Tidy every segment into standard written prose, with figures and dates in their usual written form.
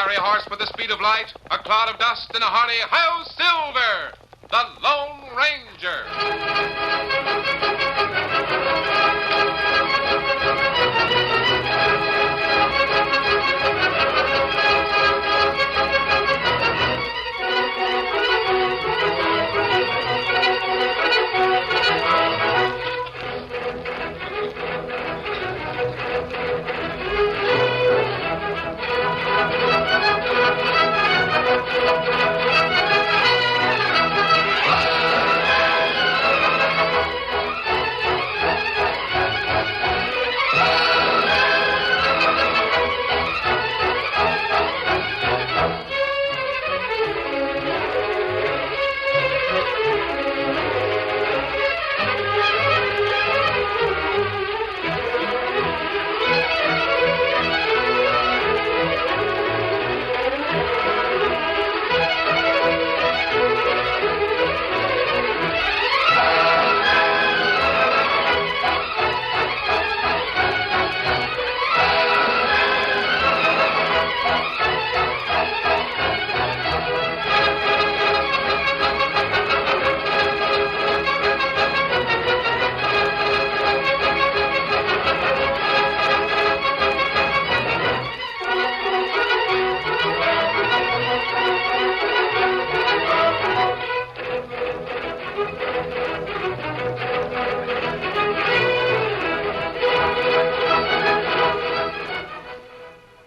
fiery horse with the speed of light, a cloud of dust, and a hearty "Hi-Yo Silver!" The Lone Ranger.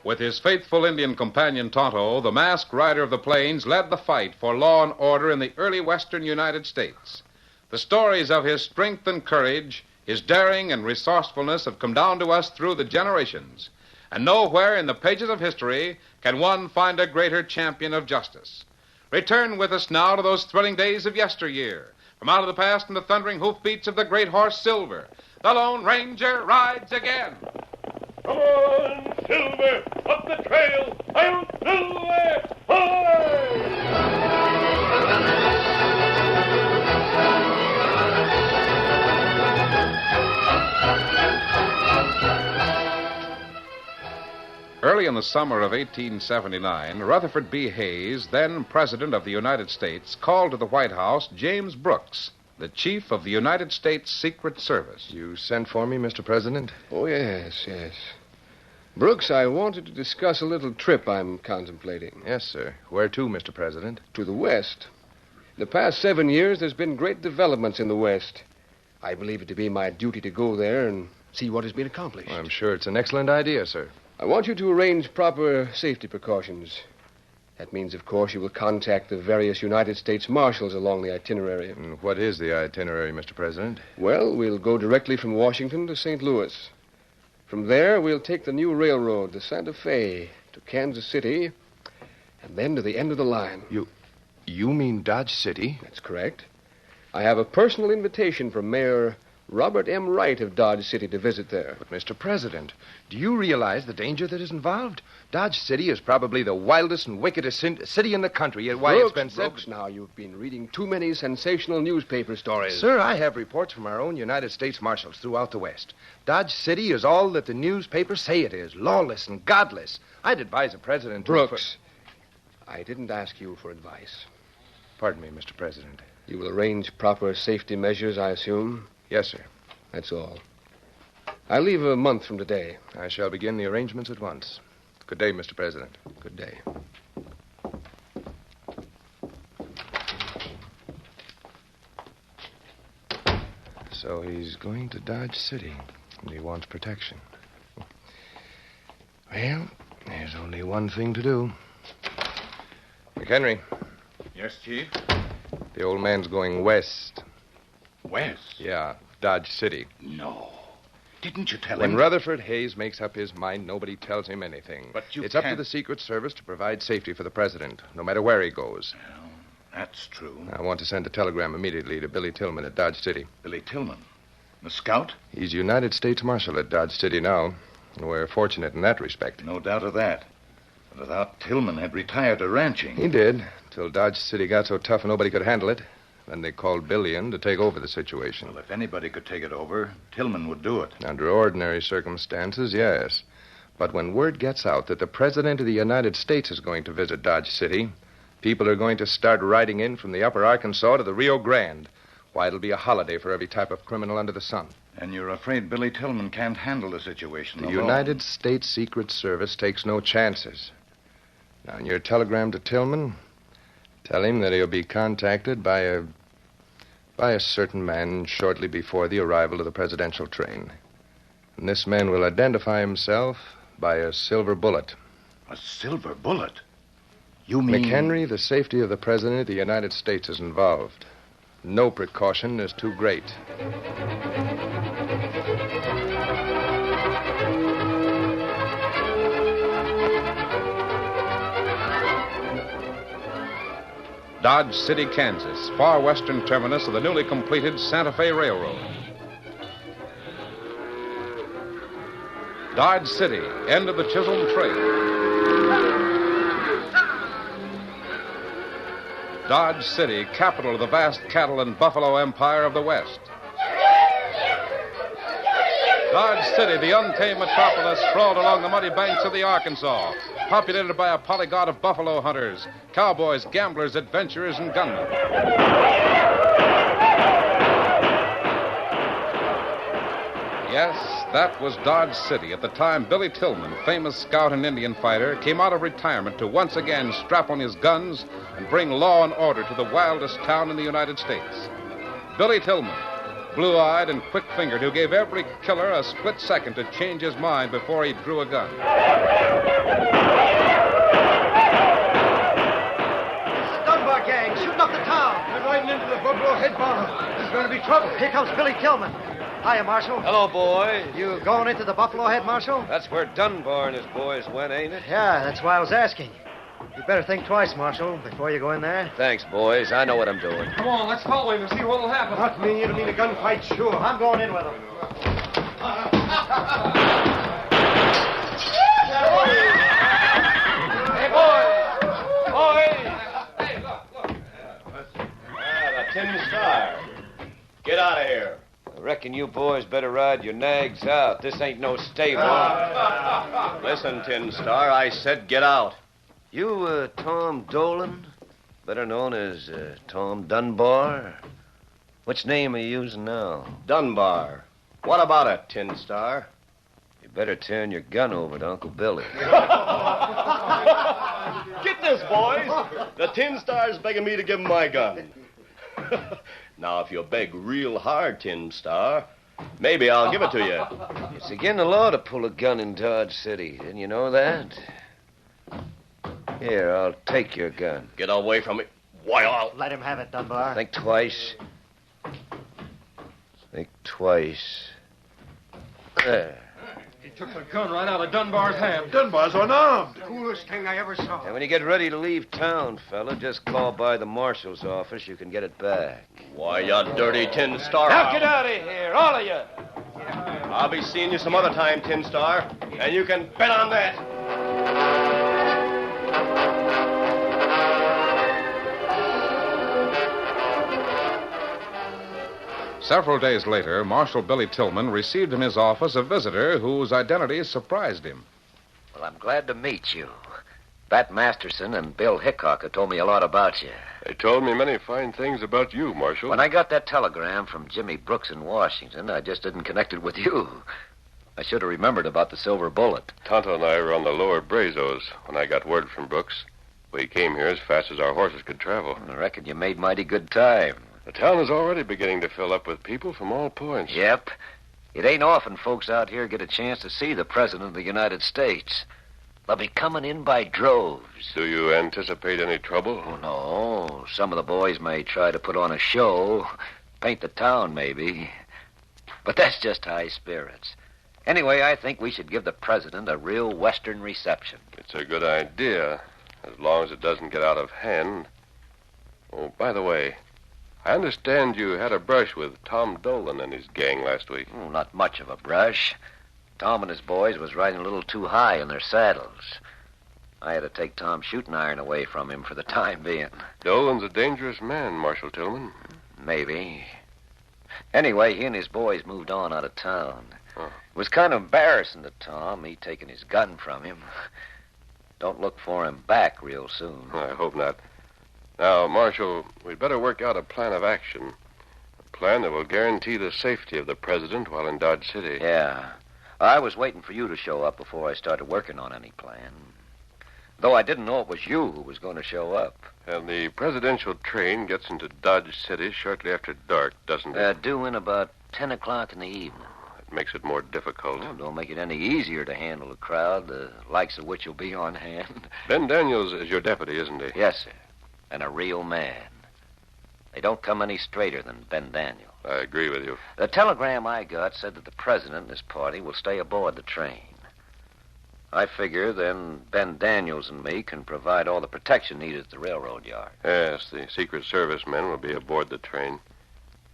With his faithful Indian companion Tonto, the masked rider of the plains led the fight for law and order in the early western United States. The stories of his strength and courage, his daring and resourcefulness have come down to us through the generations. And nowhere in the pages of history can one find a greater champion of justice. Return with us now to those thrilling days of yesteryear. From out of the past and the thundering hoofbeats of the great horse Silver, the Lone Ranger rides again. Come on, Silver! Up the trail! I'll Silver! Hi! Early in the summer of 1879, Rutherford B. Hayes, then President of the United States, called to the White House James Brooks, the Chief of the United States Secret Service. You sent for me, Mr. President? Oh, yes. Brooks, I wanted to discuss a little trip I'm contemplating. Yes, sir. Where to, Mr. President? To the West. In the past 7 years, there's been great developments in the West. I believe it to be my duty to go there and see what has been accomplished. Well, I'm sure it's an excellent idea, sir. I want you to arrange proper safety precautions. That means, of course, you will contact the various United States marshals along the itinerary. And what is the itinerary, Mr. President? Well, we'll go directly from Washington to St. Louis. From there, we'll take the new railroad, the Santa Fe, to Kansas City, and then to the end of the line. You mean Dodge City? That's correct. I have a personal invitation from Mayor Robert M. Wright of Dodge City to visit there. But, Mr. President, do you realize the danger that is involved? Dodge City is probably the wildest and wickedest city in the country, yet why it's been said... Brooks, now you've been reading too many sensational newspaper stories. Sir, I have reports from our own United States marshals throughout the West. Dodge City is all that the newspapers say it is, lawless and godless. I'd advise the President to... Brooks, I didn't ask you for advice. Pardon me, Mr. President. You will arrange proper safety measures, I assume? Yes, sir. That's all. I leave a month from today. I shall begin the arrangements at once. Good day, Mr. President. Good day. So he's going to Dodge City, and he wants protection. Well, there's only one thing to do. McHenry. Yes, Chief? The old man's going west. West? Yeah, Dodge City. No. Didn't you tell When him? Rutherford Hayes makes up his mind, nobody tells him anything. But It's up to the Secret Service to provide safety for the president, no matter where he goes. Well, that's true. I want to send a telegram immediately to Billy Tilghman at Dodge City. Billy Tilghman? The scout? He's United States Marshal at Dodge City now. We're fortunate in that respect. No doubt of that. But I thought Tilghman had retired to ranching. He did, till Dodge City got so tough nobody could handle it. Then they called Billy in to take over the situation. Well, if anybody could take it over, Tilghman would do it. Under ordinary circumstances, yes. But when word gets out that the President of the United States is going to visit Dodge City, people are going to start riding in from the upper Arkansas to the Rio Grande. Why, it'll be a holiday for every type of criminal under the sun. And you're afraid Billy Tilghman can't handle the situation The alone. United States Secret Service takes no chances. Now, in your telegram to Tilghman, tell him that he'll be contacted by a certain man shortly before the arrival of the presidential train. And this man will identify himself by a silver bullet. A silver bullet? You mean... McHenry, the safety of the President of the United States is involved. No precaution is too great. Dodge City, Kansas, far western terminus of the newly completed Santa Fe Railroad. Dodge City, end of the Chisholm Trail. Dodge City, capital of the vast cattle and buffalo empire of the West. Dodge City, the untamed metropolis, sprawled along the muddy banks of the Arkansas, populated by a polyglot of buffalo hunters, cowboys, gamblers, adventurers, and gunmen. Yes, that was Dodge City at the time Billy Tilghman, famous scout and Indian fighter, came out of retirement to once again strap on his guns and bring law and order to the wildest town in the United States. Billy Tilghman, blue-eyed and quick-fingered, who gave every killer a split second to change his mind before he drew a gun. Dunbar gang shooting up the town. They're riding into the Buffalo Head Bar. There's going to be trouble. Here comes Billy Tilghman. Hiya, Marshal. Hello, boy. You going into the Buffalo Head, Marshal? That's where Dunbar and his boys went, ain't it? Yeah, that's why I was asking. You better think twice, Marshal, before you go in there. Thanks, boys. I know what I'm doing. Come on, let's follow him and see what'll happen. Not me. It'll mean a gunfight, sure. I'm going in with them. Hey, boys! Boys! Hey, look. The Tin Star. Get out of here. I reckon you boys better ride your nags out. This ain't no stable. Listen, Tin Star, I said get out. You, Tom Dolan, better known as Tom Dunbar? Which name are you using now? Dunbar. What about it, Tin Star? You better turn your gun over to Uncle Billy. Get this, boys. The Tin Star's begging me to give him my gun. Now, if you beg real hard, Tin Star, maybe I'll give it to you. It's against the law to pull a gun in Dodge City. Didn't you know that? Here, I'll take your gun. Get away from me. Why, I'll... Let him have it, Dunbar. Think twice. Think twice. There. He took the gun right out of Dunbar's hand. Dunbar's unarmed. Coolest thing I ever saw. And when you get ready to leave town, fella, just call by the marshal's office. You can get it back. Why, you dirty Tin Star. Now get out of here, all of you. I'll be seeing you some other time, Tin Star, and you can bet on that. Several days later, Marshal Billy Tilghman received in his office a visitor whose identity surprised him. Well, I'm glad to meet you. Bat Masterson and Bill Hickok have told me a lot about you. They told me many fine things about you, Marshal. When I got that telegram from Jimmy Brooks in Washington, I just didn't connect it with you. I should have remembered about the silver bullet. Tonto and I were on the lower Brazos when I got word from Brooks. We came here as fast as our horses could travel. I reckon you made mighty good time. The town is already beginning to fill up with people from all points. Yep. It ain't often folks out here get a chance to see the President of the United States. They'll be coming in by droves. Do you anticipate any trouble? Oh, no. Some of the boys may try to put on a show, paint the town, maybe. But that's just high spirits. Anyway, I think we should give the President a real Western reception. It's a good idea, as long as it doesn't get out of hand. Oh, by the way, I understand you had a brush with Tom Dolan and his gang last week. Oh, not much of a brush. Tom and his boys was riding a little too high in their saddles. I had to take Tom's shooting iron away from him for the time being. Dolan's a dangerous man, Marshal Tilghman. Maybe. Anyway, he and his boys moved on out of town. It was kind of embarrassing to Tom, me taking his gun from him. Don't look for him back real soon. I hope not. Now, Marshal, we'd better work out a plan of action. A plan that will guarantee the safety of the president while in Dodge City. Yeah. I was waiting for you to show up before I started working on any plan. Though I didn't know it was you who was going to show up. And the presidential train gets into Dodge City shortly after dark, doesn't it? Due in about 10 o'clock in the evening. It makes it more difficult. Well, don't make it any easier to handle a crowd, the likes of which will be on hand. Ben Daniels is your deputy, isn't he? Yes, sir. And a real man. They don't come any straighter than Ben Daniels. I agree with you. The telegram I got said that the president and his party will stay aboard the train. I figure then Ben Daniels and me can provide all the protection needed at the railroad yard. Yes, the Secret Service men will be aboard the train.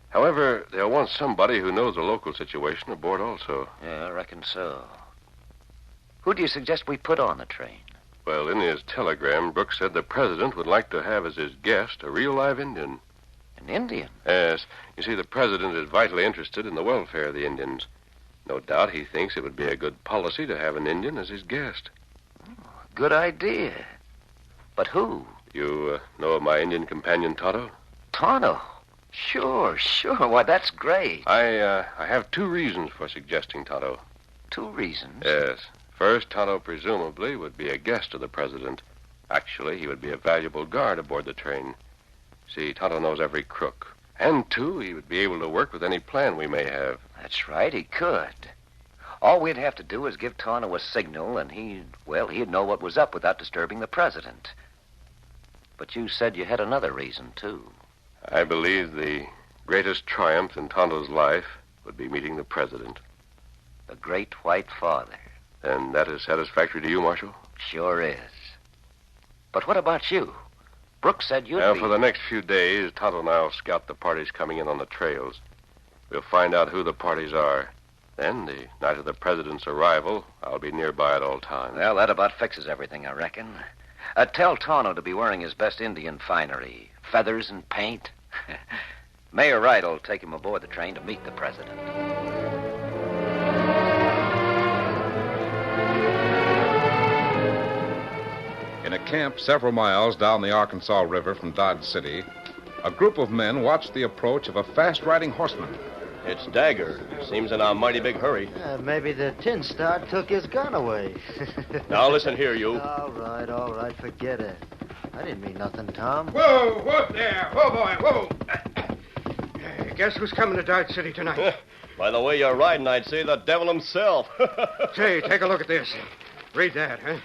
However, they'll want somebody who knows the local situation aboard also. Yeah, I reckon so. Who do you suggest we put on the train? Well, in his telegram, Brooks said the president would like to have as his guest a real live Indian. An Indian? Yes. You see, the president is vitally interested in the welfare of the Indians. No doubt he thinks it would be a good policy to have an Indian as his guest. Oh, good idea. But who? You know of my Indian companion, Tonto? Tonto? Sure. Why, that's great. I have two reasons for suggesting Tonto. Two reasons? Yes. First, Tonto presumably would be a guest of the president. Actually, he would be a valuable guard aboard the train. See, Tonto knows every crook. And two, he would be able to work with any plan we may have. That's right, he could. All we'd have to do is give Tonto a signal, and he'd know what was up without disturbing the president. But you said you had another reason, too. I believe the greatest triumph in Tonto's life would be meeting the president. The great white father. And that is satisfactory to you, Marshal? Sure is. But what about you? Brooks said you'd be... For the next few days, Tonto and I will scout the parties coming in on the trails. We'll find out who the parties are. Then, the night of the president's arrival, I'll be nearby at all times. Well, that about fixes everything, I reckon. Tell Tonto to be wearing his best Indian finery. Feathers and paint. Mayor Wright will take him aboard the train to meet the president. In a camp several miles down the Arkansas River from Dodge City, a group of men watched the approach of a fast-riding horseman. It's Dagger. Seems in a mighty big hurry. Maybe the Tin Star took his gun away. Now, listen here, you. All right, forget it. I didn't mean nothing, Tom. Whoa there. Whoa, boy, whoa. Guess who's coming to Dodge City tonight? By the way you're riding, I'd say the devil himself. Say, take a look at this. Read that, huh?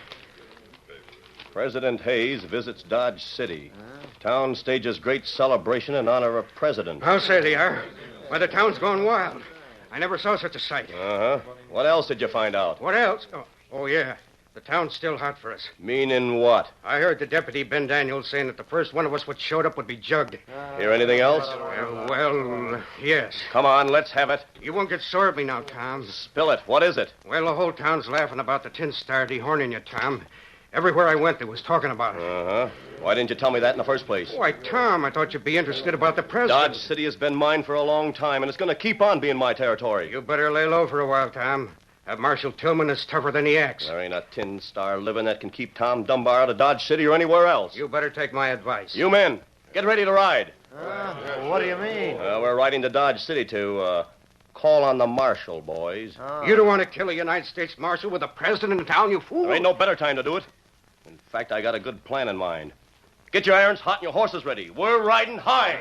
President Hayes visits Dodge City. Town stages great celebration in honor of President. I'll say they are. Why, the town's gone wild. I never saw such a sight. Uh-huh. What else did you find out? What else? Oh, yeah. The town's still hot for us. Meaning what? I heard the deputy, Ben Daniels, saying that the first one of us what showed up would be jugged. Hear anything else? Yes. Come on, let's have it. You won't get sore at me now, Tom. Spill it. What is it? Well, the whole town's laughing about the Tin Star dehorning you, Tom. Everywhere I went, they was talking about it. Uh-huh. Why didn't you tell me that in the first place? Why, Tom, I thought you'd be interested about the president. Dodge City has been mine for a long time, and it's going to keep on being my territory. You better lay low for a while, Tom. That Marshal Tilghman is tougher than he acts. There ain't a Tin Star living that can keep Tom Dunbar out of Dodge City or anywhere else. You better take my advice. You men, get ready to ride. What do you mean? We're riding to Dodge City to call on the marshal, boys. You don't want to kill a United States Marshal with the president in town, you fool. There ain't no better time to do it. In fact, I got a good plan in mind. Get your irons hot and your horses ready. We're riding high.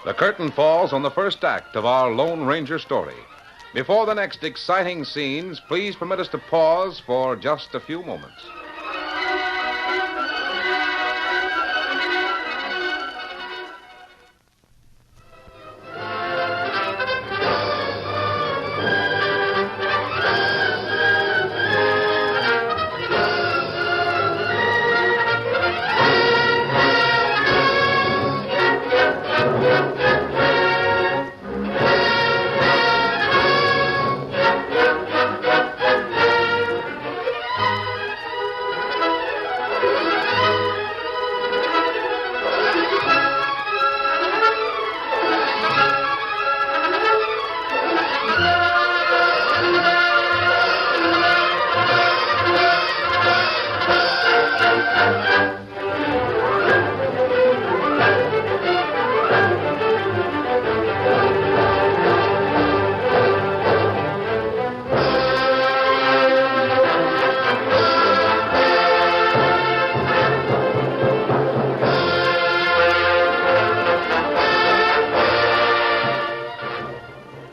The curtain falls on the first act of our Lone Ranger story. Before the next exciting scenes, please permit us to pause for just a few moments.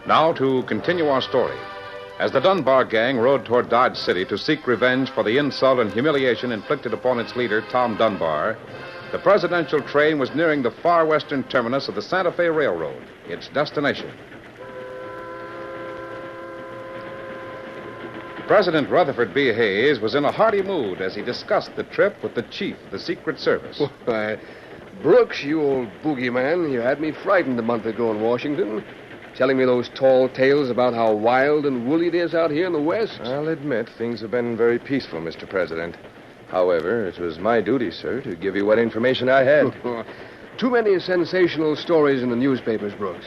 Now to continue our story. As the Dunbar gang rode toward Dodge City to seek revenge for the insult and humiliation inflicted upon its leader, Tom Dunbar, the presidential train was nearing the far western terminus of the Santa Fe Railroad, its destination. President Rutherford B. Hayes was in a hearty mood as he discussed the trip with the chief of the Secret Service. Why, Brooks, you old boogeyman, you had me frightened a month ago in Washington, telling me those tall tales about how wild and woolly it is out here in the West. I'll admit things have been very peaceful, Mr. President. However, it was my duty, sir, to give you what information I had. Too many sensational stories in the newspapers, Brooks.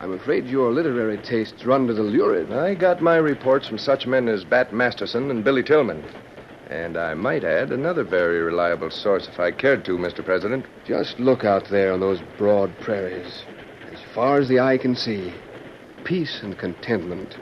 I'm afraid your literary tastes run to the lurid. I got my reports from such men as Bat Masterson and Billy Tilghman. And I might add another very reliable source if I cared to, Mr. President. Just look out there on those broad prairies. As far as the eye can see, peace and contentment.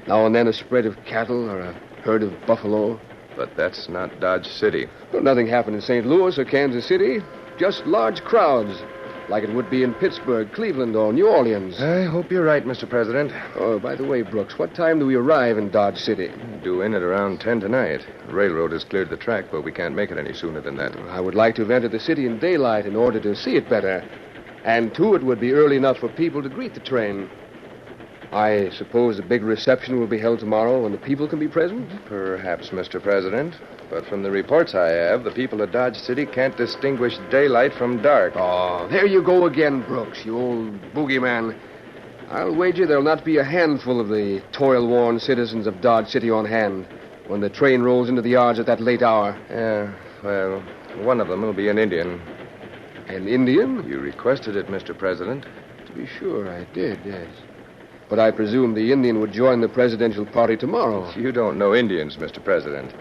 Now and then a spread of cattle or a herd of buffalo. But that's not Dodge City. Well, nothing happened in St. Louis or Kansas City. Just large crowds, like it would be in Pittsburgh, Cleveland, or New Orleans. I hope you're right, Mr. President. Oh, by the way, Brooks, what time do we arrive in Dodge City? Due in at around 10 tonight. The railroad has cleared the track, but we can't make it any sooner than that. I would like to have entered the city in daylight in order to see it better. And, too, it would be early enough for people to greet the train. I suppose a big reception will be held tomorrow when the people can be present? Perhaps, Mr. President. But from the reports I have, the people of Dodge City can't distinguish daylight from dark. Oh, there you go again, Brooks, you old boogeyman. I'll wager there'll not be a handful of the toil-worn citizens of Dodge City on hand when the train rolls into the yards at that late hour. Yeah, well, one of them will be an Indian. An Indian? You requested it, Mr. President. To be sure, I did, yes. But I presume the Indian would join the presidential party tomorrow. You don't know Indians, Mr. President.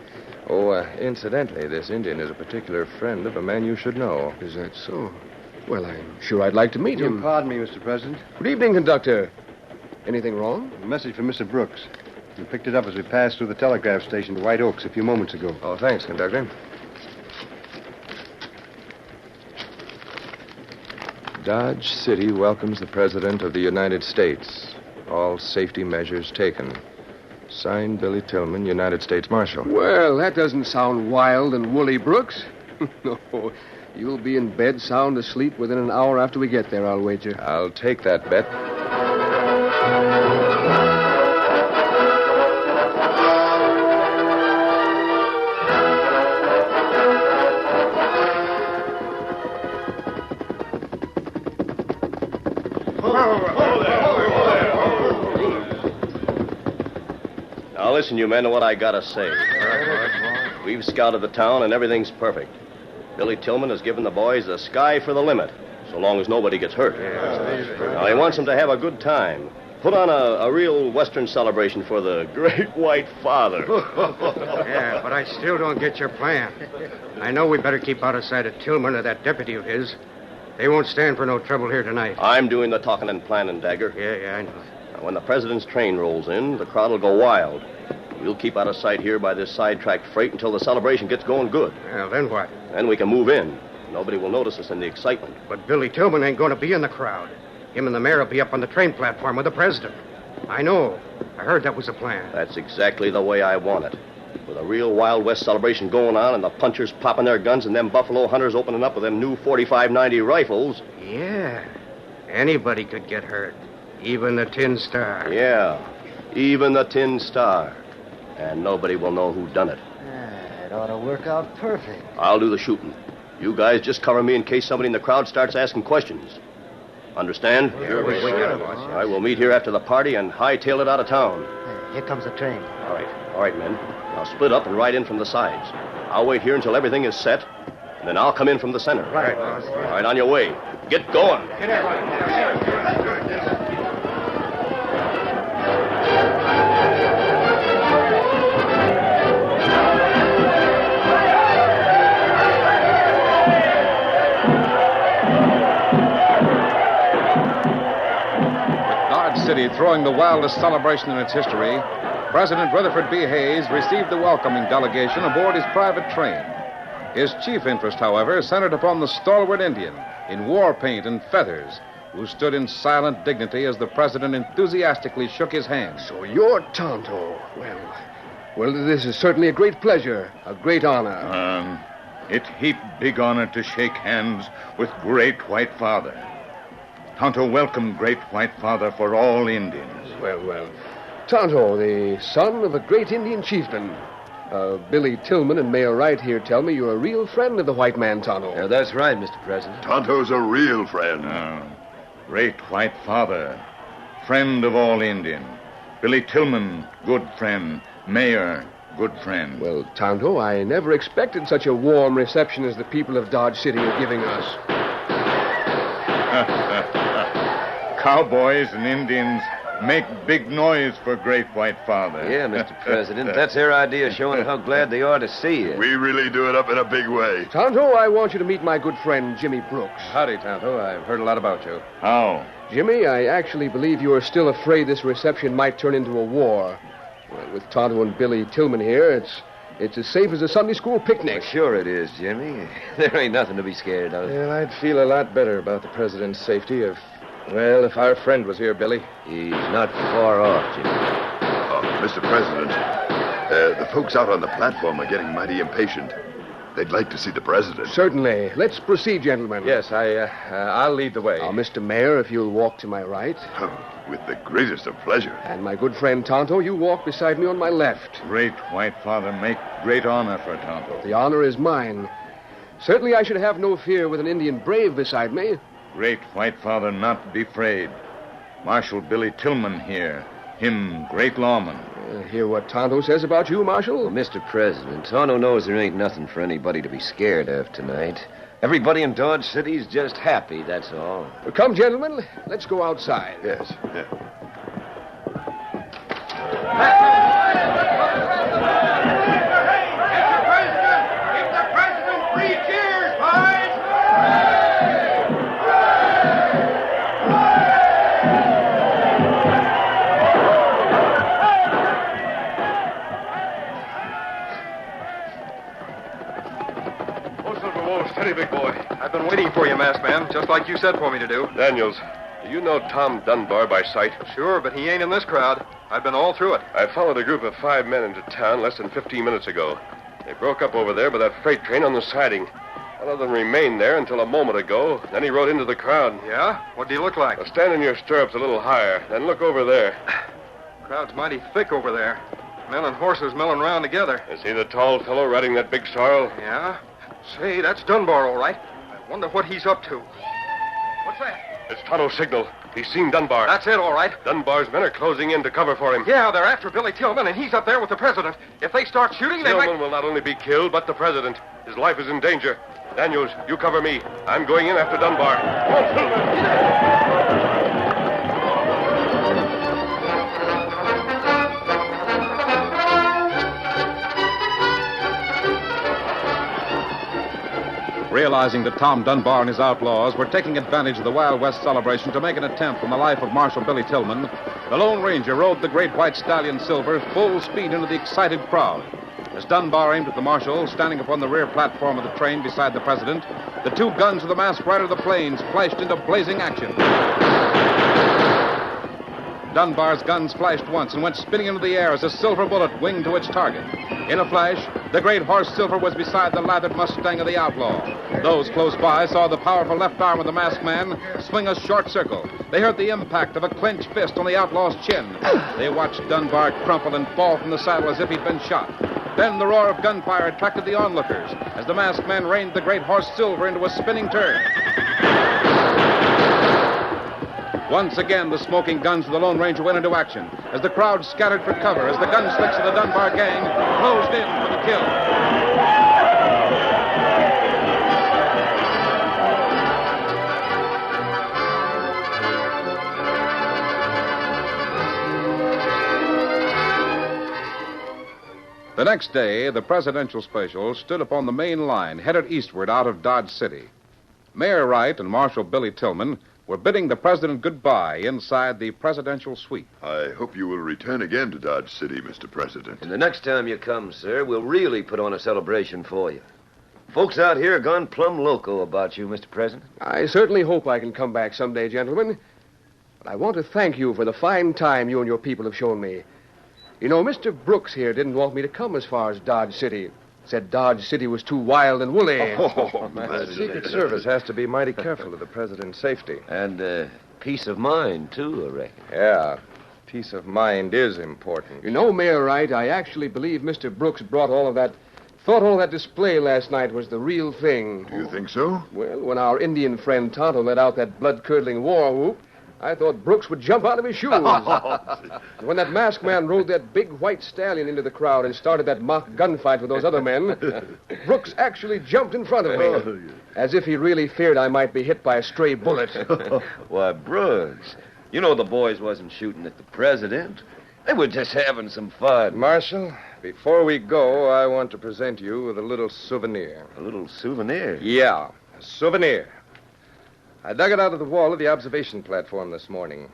Oh, incidentally, this Indian is a particular friend of a man you should know. Is that so? Well, I'm sure I'd like to meet him. Pardon me, Mr. President. Good evening, conductor. Anything wrong? A message from Mr. Brooks. We picked it up as we passed through the telegraph station to White Oaks a few moments ago. Oh, thanks, conductor. Dodge City welcomes the President of the United States. All safety measures taken. Signed, Billy Tilghman, United States Marshal. Well, that doesn't sound wild and woolly, Brooks. No, you'll be in bed sound asleep within an hour after we get there, I'll wager. I'll take that bet. Now listen, you men, to what I gotta say. We've scouted the town and everything's perfect. Billy Tilghman has given the boys the sky for the limit, so long as nobody gets hurt. Now he wants them to have a good time. Put on a real Western celebration for the great white father. Yeah, but I still don't get your plan. I know we better keep out of sight of Tilghman or that deputy of his. They won't stand for no trouble here tonight. I'm doing the talking and planning, Dagger. Yeah, I know. Now, when the president's train rolls in, the crowd will go wild. We'll keep out of sight here by this sidetracked freight until the celebration gets going good. Well, then what? Then we can move in. Nobody will notice us in the excitement. But Billy Tilghman ain't going to be in the crowd. Him and the mayor will be up on the train platform with the president. I know. I heard that was the plan. That's exactly the way I want it. With a real Wild West celebration going on and the punchers popping their guns and them buffalo hunters opening up with them new 45-90 rifles. Yeah. Anybody could get hurt. Even the Tin Star. Yeah. Even the Tin Star. And nobody will know who done it. It ought to work out perfect. I'll do the shooting. You guys just cover me in case somebody in the crowd starts asking questions. Understand? Sure, we got it, boss. All right, we'll meet here after the party and hightail it out of town. Here comes the train. All right, men. Now split up and ride in from the sides. I'll wait here until everything is set, and then I'll come in from the center. Right, boss. All right, on your way. Get going. Get out. City throwing the wildest celebration in its history, President Rutherford B. Hayes received the welcoming delegation aboard his private train. His chief interest, however, centered upon the stalwart Indian in war paint and feathers, who stood in silent dignity as the president enthusiastically shook his hand. So you're Tonto. Well, this is certainly a great pleasure, a great honor. It heap big honor to shake hands with Great White Father. Tonto welcome Great White Father for all Indians. Well. Tonto, the son of a great Indian chieftain. Billy Tilghman and Mayor Wright here tell me you're a real friend of the white man, Tonto. Yeah, that's right, Mr. President. Tonto's a real friend. Great White Father, friend of all Indian. Billy Tilghman, good friend. Mayor, good friend. Well, Tonto, I never expected such a warm reception as the people of Dodge City are giving us. Cowboys and Indians make big noise for Great White Father. Yeah, Mr. President. That's their idea of showing how glad they are to see you. We really do it up in a big way. Tonto, I want you to meet my good friend, Jimmy Brooks. Howdy, Tonto. I've heard a lot about you. How? Jimmy, I actually believe you are still afraid this reception might turn into a war. Well, with Tonto and Billy Tilghman here, it's as safe as a Sunday school picnic. Well, sure it is, Jimmy. There ain't nothing to be scared of. Well, I'd feel a lot better about the president's safety if our friend was here, Billy. He's not far off, Jimmy. Mr. President, the folks out on the platform are getting mighty impatient. They'd like to see the president. Certainly. Let's proceed, gentlemen. Yes, I'll lead the way. Now, Mr. Mayor, if you'll walk to my right. With the greatest of pleasure. And my good friend Tonto, you walk beside me on my left. Great White Father make great honor for Tonto. The honor is mine. Certainly I should have no fear with an Indian brave beside me. Great White Father not be afraid. Marshal Billy Tilghman here. Him great lawman. Hear what Tonto says about you, Marshal? Well, Mr. President, Tonto knows there ain't nothing for anybody to be scared of tonight. Everybody in Dodge City's just happy, that's all. Well, come, gentlemen. Let's go outside. Yes. Give the president 3 cheers, boys! Steady, big boy. I've been waiting for you, masked man, just like you said for me to do. Daniels, do you know Tom Dunbar by sight? Sure, but he ain't in this crowd. I've been all through it. I followed a group of 5 men into town less than 15 minutes ago. They broke up over there by that freight train on the siding. One of them remained there until a moment ago. Then he rode into the crowd. Yeah? What do you look like? Now stand in your stirrups a little higher, then look over there. Crowd's mighty thick over there. Men and horses milling around together. You see the tall fellow riding that big sorrel? Yeah? Say, that's Dunbar, all right. I wonder what he's up to. What's that? It's Tonto's signal. He's seen Dunbar. That's it, all right. Dunbar's men are closing in to cover for him. Yeah, they're after Billy Tilghman, and he's up there with the president. If they start shooting, they might... Tilghman will not only be killed, but the president. His life is in danger. Daniels, you cover me. I'm going in after Dunbar. Come on, Tilghman! Realizing that Tom Dunbar and his outlaws were taking advantage of the Wild West celebration to make an attempt on the life of Marshal Billy Tilghman, the Lone Ranger rode the great white stallion Silver full speed into the excited crowd. As Dunbar aimed at the marshal, standing upon the rear platform of the train beside the president, the 2 guns of the masked rider of the plains flashed into blazing action. Dunbar's guns flashed once and went spinning into the air as a silver bullet winged to its target. In a flash, the great horse Silver was beside the lathered Mustang of the outlaw. Those close by saw the powerful left arm of the masked man swing a short circle. They heard the impact of a clenched fist on the outlaw's chin. They watched Dunbar crumple and fall from the saddle as if he'd been shot. Then the roar of gunfire attracted the onlookers as the masked man reined the great horse Silver into a spinning turn. Once again, the smoking guns of the Lone Ranger went into action as the crowd scattered for cover as the gunslicks of the Dunbar gang closed in for the kill. The next day, the presidential special stood upon the main line headed eastward out of Dodge City. Mayor Wright and Marshal Billy Tilghman were bidding the president goodbye inside the presidential suite. I hope you will return again to Dodge City, Mr. President. And the next time you come, sir, we'll really put on a celebration for you. Folks out here are gone plumb loco about you, Mr. President. I certainly hope I can come back someday, gentlemen. But I want to thank you for the fine time you and your people have shown me. You know, Mr. Brooks here didn't want me to come as far as Dodge City. Said Dodge City was too wild and woolly. The Secret Service has to be mighty careful of the president's safety. And peace of mind, too, I reckon. Yeah, peace of mind is important. You know, Mayor Wright, I actually believe Mr. Brooks thought all that display last night was the real thing. Do you think so? Well, when our Indian friend Tonto let out that blood-curdling war whoop, I thought Brooks would jump out of his shoes. When that masked man rode that big white stallion into the crowd and started that mock gunfight with those other men, Brooks actually jumped in front of me, as if he really feared I might be hit by a stray bullet. Why, Brooks, you know the boys wasn't shooting at the president. They were just having some fun. Marshal, before we go, I want to present you with a little souvenir. A little souvenir? Yeah, a souvenir. I dug it out of the wall of the observation platform this morning.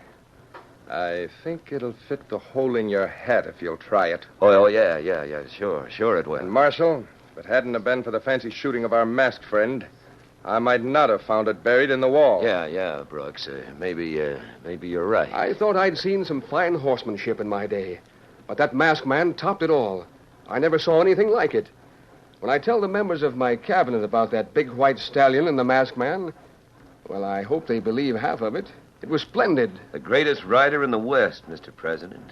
I think it'll fit the hole in your hat if you'll try it. Oh, yeah, sure it will. And, Marshal, if it hadn't have been for the fancy shooting of our masked friend, I might not have found it buried in the wall. Yeah, Brooks. Maybe you're right. I thought I'd seen some fine horsemanship in my day, but that masked man topped it all. I never saw anything like it. When I tell the members of my cabinet about that big white stallion and the masked man, well, I hope they believe half of it. It was splendid. The greatest rider in the West, Mr. President.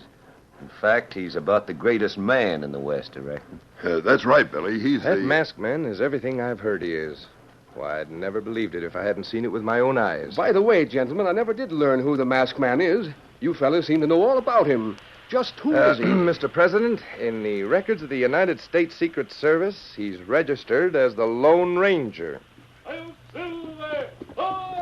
In fact, he's about the greatest man in the West, I reckon. That's right, Billy. That masked man is everything I've heard he is. Why, I'd never believed it if I hadn't seen it with my own eyes. By the way, gentlemen, I never did learn who the masked man is. You fellas seem to know all about him. Just who is he? Mr. President, in the records of the United States Secret Service, he's registered as the Lone Ranger. I'll Silver! Ahoy!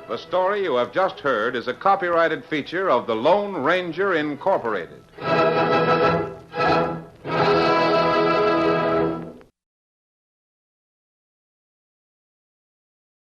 The story you have just heard is a copyrighted feature of the Lone Ranger Incorporated.